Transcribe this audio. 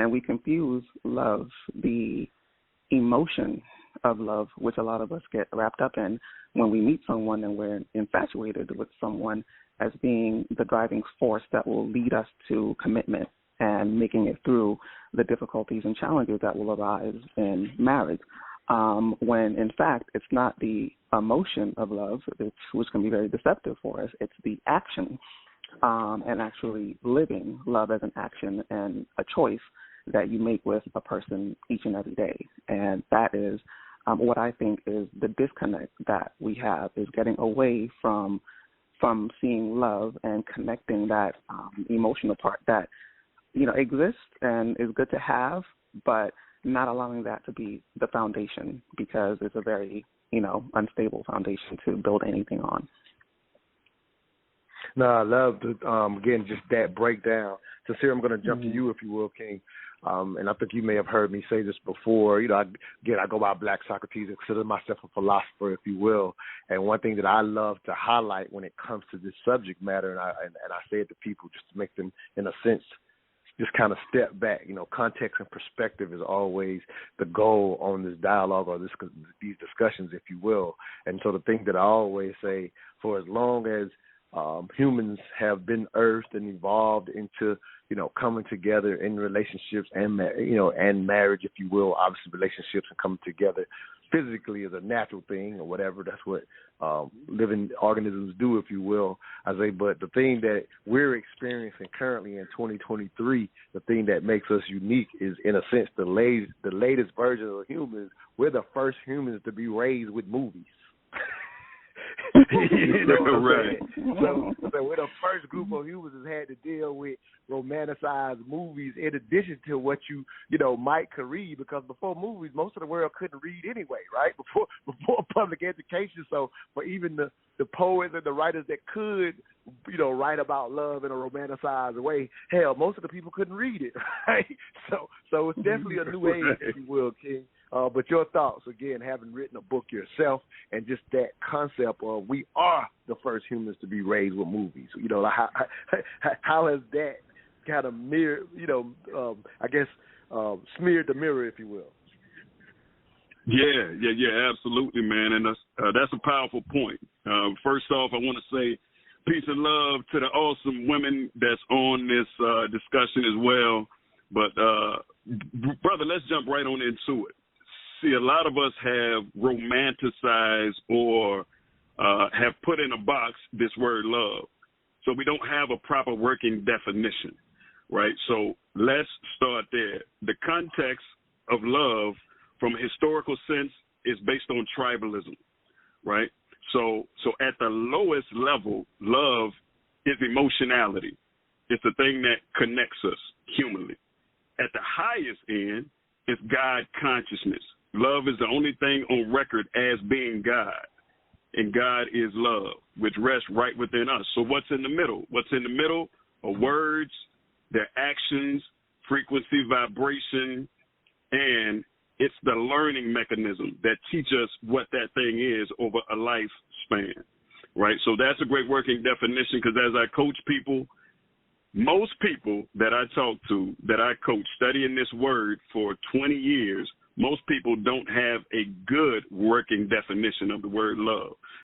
And we confuse love, the emotion of love, which a lot of us get wrapped up in when we meet someone and we're infatuated with someone, as being the driving force that will lead us to commitment and making it through the difficulties and challenges that will arise in marriage. When, in fact, it's not the emotion of love, which can be very deceptive for us. It's the action and actually living love as an action and a choice that you make with a person each and every day. And that is what I think is the disconnect that we have, is getting away from seeing love and connecting that emotional part that, exists and is good to have, but not allowing that to be the foundation, because it's a very, unstable foundation to build anything on. No, I love again, just that breakdown. Sinsear, I'm going to jump to you, if you will, King. And I think you may have heard me say this before. I go by Black Socrates and consider myself a philosopher, if you will. And one thing that I love to highlight when it comes to this subject matter, and I say it to people just to make them, in a sense, just kind of step back. Context and perspective is always the goal on this dialogue or these discussions, if you will. And so the thing that I always say, for as long as humans have been earthed and evolved into, coming together in relationships and marriage, if you will. Obviously, relationships and coming together physically is a natural thing or whatever. That's what living organisms do, if you will. I say, but the thing that we're experiencing currently in 2023, the thing that makes us unique is, in a sense, the latest version of humans. We're the first humans to be raised with movies. Right. So we're the first group of humans that's had to deal with romanticized movies, in addition to what you might could read, because before movies, most of the world couldn't read anyway, right? Before public education. So for even the poets and the writers that could, write about love in a romanticized way, hell, most of the people couldn't read it, right? So it's definitely a new age, if you will, King. But your thoughts, again, having written a book yourself, and just that concept of we are the first humans to be raised with movies. How has that kind of mirror, smeared the mirror, if you will? Yeah, absolutely, man, and that's a powerful point. First off, I want to say peace and love to the awesome women that's on this discussion as well. But, brother, let's jump right on into it. See, a lot of us have romanticized or have put in a box this word love. So we don't have a proper working definition, right? So let's start there. The context of love from a historical sense is based on tribalism, right? So at the lowest level, love is emotionality. It's the thing that connects us humanly. At the highest end is God consciousness. Love is the only thing on record as being God, and God is love, which rests right within us. So what's in the middle? What's in the middle are words, their actions, frequency, vibration, and it's the learning mechanism that teach us what that thing is over a lifespan, right? So that's a great working definition, because as I coach people, most people that I talk to, that I coach, studying this word for 20 years, most people don't have a good working definition of the word love.